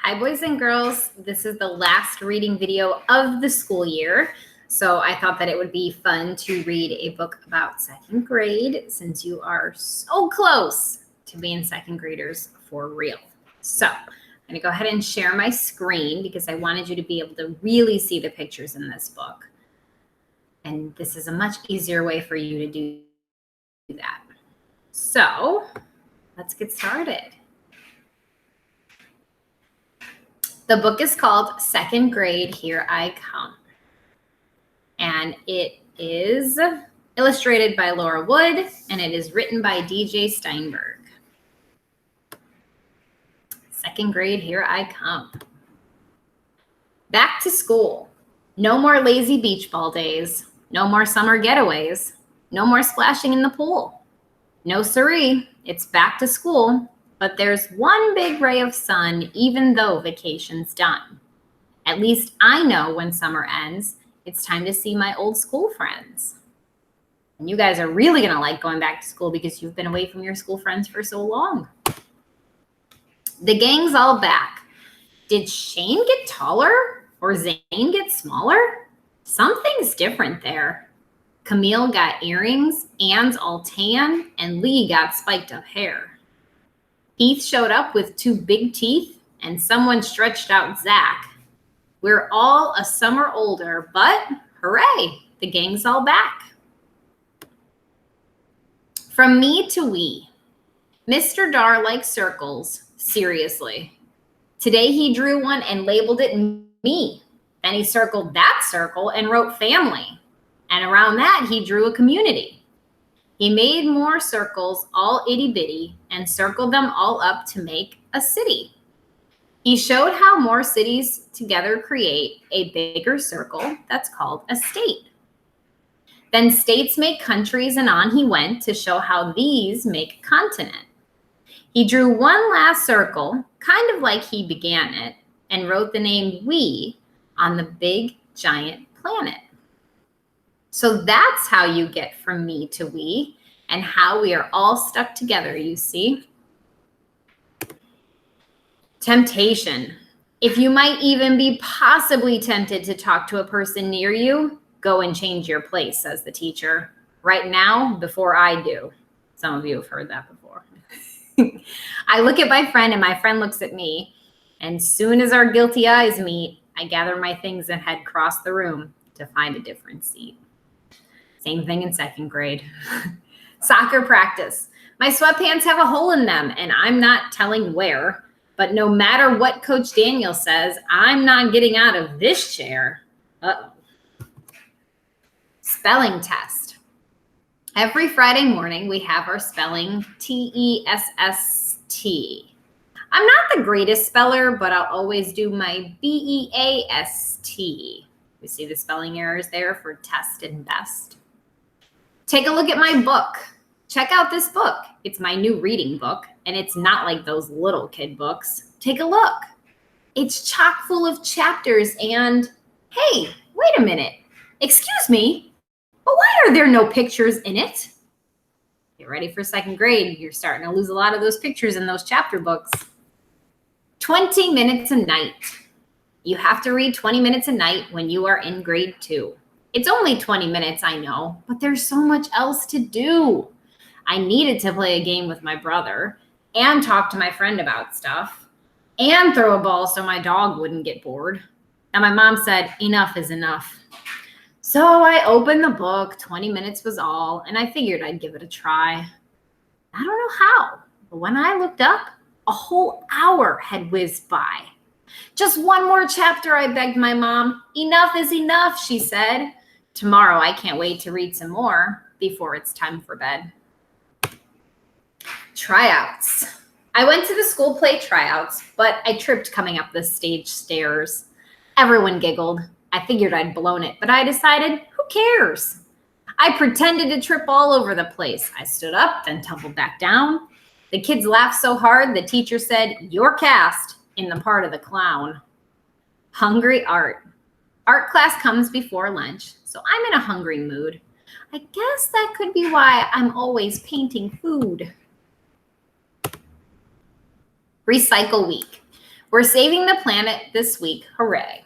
Hi, boys and girls. This is the last reading video of the school year. So I thought that it would be fun to read a book about second grade since you are so close to being second graders for real. So I'm going to go ahead and share my screen because I wanted you to be able to really see the pictures in this book. And this is a much easier way for you to do that. So let's get started. The book is called Second Grade, Here I Come. And it is illustrated by Laura Wood, and it is written by DJ Steinberg. Second grade, here I come. Back to school. No more lazy beach ball days. No more summer getaways. No more splashing in the pool. No siree, it's back to school. But there's one big ray of sun, even though vacation's done. At least I know when summer ends, it's time to see my old school friends. And you guys are really gonna like going back to school because you've been away from your school friends for so long. The gang's all back. Did Shane get taller or Zane get smaller? Something's different there. Camille got earrings, Anne's all tan, and Lee got spiked up hair. Heath showed up with two big teeth, and someone stretched out Zach. We're all a summer older, but hooray, the gang's all back. From me to we. Mr. Dar likes circles, seriously. Today he drew one and labeled it me. Then he circled that circle and wrote family. And around that, he drew a community. He made more circles, all itty-bitty, and circled them all up to make a city. He showed how more cities together create a bigger circle that's called a state. Then states make countries, and on he went to show how these make a continent. He drew one last circle, kind of like he began it, and wrote the name we on the big, giant planet. So that's how you get from me to we and how we are all stuck together, you see. Temptation. If you might even be possibly tempted to talk to a person near you, go and change your place, says the teacher. Right now, before I do. Some of you have heard that before. I look at my friend and my friend looks at me. And soon as our guilty eyes meet, I gather my things and head across the room to find a different seat. Same thing in second grade. Soccer practice. My sweatpants have a hole in them, and I'm not telling where. But no matter what Coach Daniel says, I'm not getting out of this chair. Uh-oh. Spelling test. Every Friday morning, we have our spelling T-E-S-S-T. I'm not the greatest speller, but I'll always do my B-E-A-S-T. You see the spelling errors there for test and best. Take a look at my book. Check out this book. It's my new reading book, and it's not like those little kid books. Take a look. It's chock full of chapters and, hey, wait a minute. Excuse me, but why are there no pictures in it? Get ready for second grade. You're starting to lose a lot of those pictures in those chapter books. 20 minutes a night. You have to read 20 minutes a night when you are in grade 2. It's only 20 minutes, I know, but there's so much else to do. I needed to play a game with my brother and talk to my friend about stuff and throw a ball so my dog wouldn't get bored. And my mom said, enough is enough. So I opened the book, 20 minutes was all, and I figured I'd give it a try. I don't know how, but when I looked up, a whole hour had whizzed by. Just one more chapter, I begged my mom. Enough is enough, she said. Tomorrow, I can't wait to read some more before it's time for bed. Tryouts. I went to the school play tryouts, but I tripped coming up the stage stairs. Everyone giggled. I figured I'd blown it, but I decided, who cares? I pretended to trip all over the place. I stood up, then tumbled back down. The kids laughed so hard, the teacher said, "You're cast," in the part of the clown. Hungry art. Art class comes before lunch, so I'm in a hungry mood. I guess that could be why I'm always painting food. Recycle week. We're saving the planet this week. Hooray.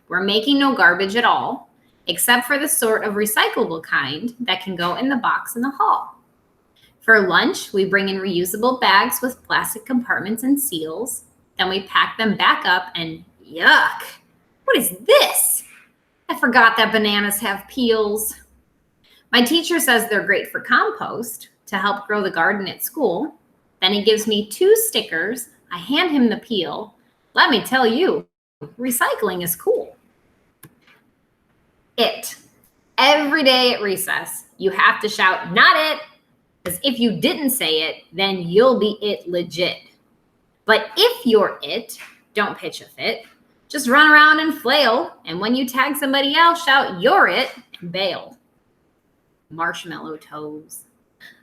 We're making no garbage at all, except for the sort of recyclable kind that can go in the box in the hall. For lunch, we bring in reusable bags with plastic compartments and seals. Then we pack them back up and yuck. What is this? I forgot that bananas have peels. My teacher says they're great for compost to help grow the garden at school. Then he gives me 2 stickers. I hand him the peel. Let me tell you, recycling is cool. It. Every day at recess, you have to shout, not it, because if you didn't say it, then you'll be it legit. But if you're it, don't pitch a fit. Just run around and flail, and when you tag somebody else, shout, you're it, and bail. Marshmallow toes.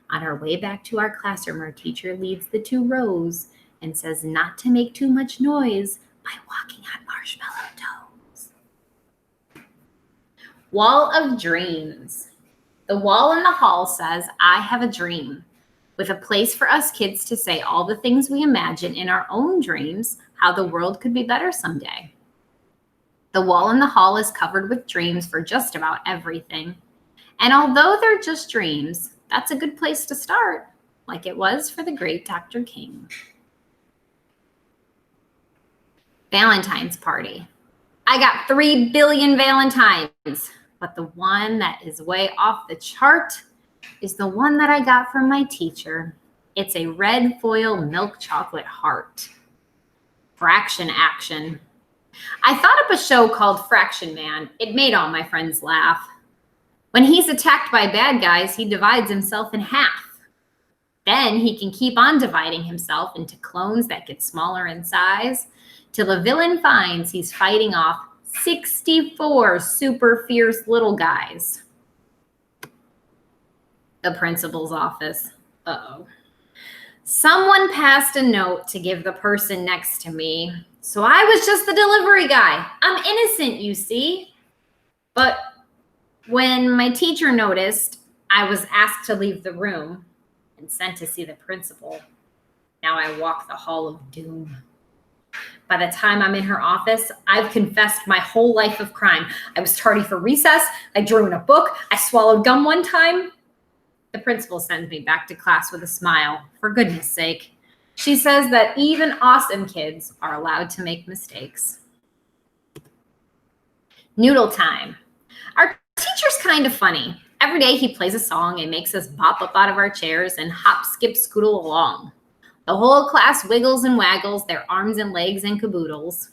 On our way back to our classroom, our teacher leads the 2 rows and says not to make too much noise by walking on marshmallow toes. Wall of dreams. The wall in the hall says, I have a dream, with a place for us kids to say all the things we imagine in our own dreams, how the world could be better someday. The wall in the hall is covered with dreams for just about everything. And although they're just dreams, that's a good place to start, like it was for the great Dr. King. Valentine's party. I got 3 billion Valentines, but the one that is way off the chart is the one that I got from my teacher. It's a red foil milk chocolate heart. Fraction action. I thought up a show called Fraction Man. It made all my friends laugh. When he's attacked by bad guys, he divides himself in half. Then he can keep on dividing himself into clones that get smaller in size till the villain finds he's fighting off 64 super fierce little guys. The principal's office. Uh-oh. Someone passed a note to give the person next to me, so I was just the delivery guy. I'm innocent, you see. But when my teacher noticed, I was asked to leave the room and sent to see the principal. Now I walk the hall of doom. By the time I'm in her office, I've confessed my whole life of crime. I was tardy for recess. I drew in a book. I swallowed gum one time. The principal sends me back to class with a smile. For goodness sake. She says that even awesome kids are allowed to make mistakes. Noodle time. Our teacher's kind of funny. Every day he plays a song and makes us bop up out of our chairs and hop, skip, scootle along. The whole class wiggles and waggles their arms and legs and caboodles.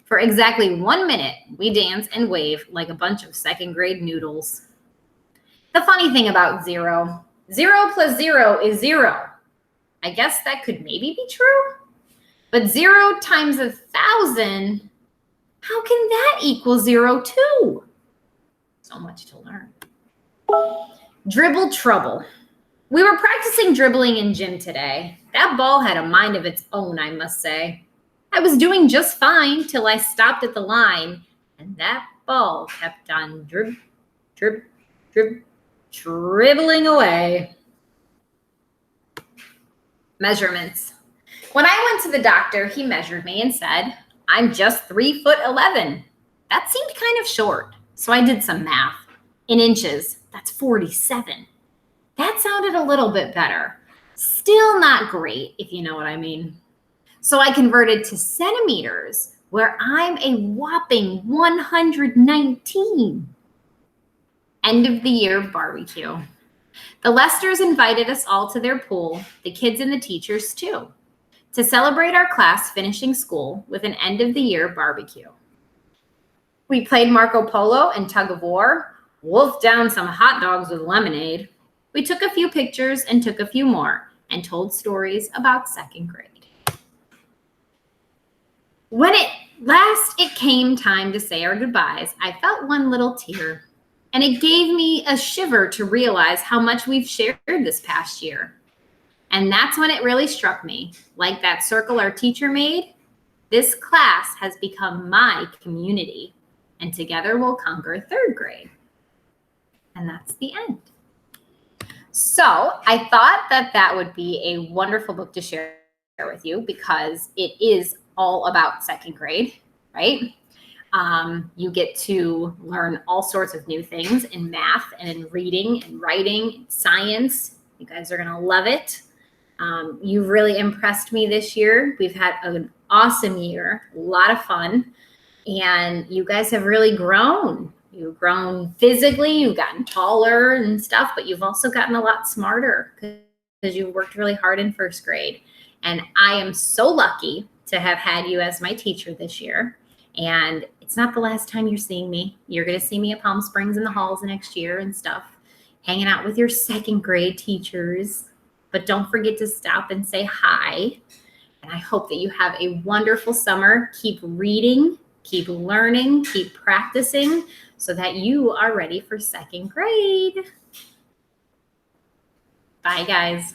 For exactly 1 minute, we dance and wave like a bunch of second-grade noodles. The funny thing about 0, 0 plus 0 is 0. I guess that could maybe be true. But 0 times 1,000, how can that equal 0 too? So much to learn. Dribble trouble. We were practicing dribbling in gym today. That ball had a mind of its own, I must say. I was doing just fine till I stopped at the line, and that ball kept on dribbling away. Measurements. When I went to the doctor, he measured me and said, I'm just 3'11". That seemed kind of short, so I did some math. In inches, that's 47. That sounded a little bit better. Still not great, if you know what I mean. So I converted to centimeters, where I'm a whopping 119. End of the year barbecue. The Lesters invited us all to their pool, the kids and the teachers too, to celebrate our class finishing school with an end of the year barbecue. We played Marco Polo and tug of war, wolfed down some hot dogs with lemonade. We took a few pictures and took a few more and told stories about second grade. When it came time to say our goodbyes, I felt one little tear, and it gave me a shiver to realize how much we've shared this past year. And that's when it really struck me, like that circle our teacher made, this class has become my community, and together we'll conquer third grade. And that's the end. So I thought that would be a wonderful book to share with you because it is all about second grade, right? You get to learn all sorts of new things in math and in reading and writing and science. You guys are going to love it. You've really impressed me this year. We've had an awesome year, a lot of fun, and you guys have really grown. You've grown physically, you've gotten taller and stuff, but you've also gotten a lot smarter because you worked really hard in first grade. And I am so lucky to have had you as my teacher this year. And it's not the last time you're seeing me. You're going to see me at Palm Springs in the halls next year and stuff, hanging out with your second grade teachers. But don't forget to stop and say hi. And I hope that you have a wonderful summer. Keep reading, keep learning, keep practicing so that you are ready for second grade. Bye, guys.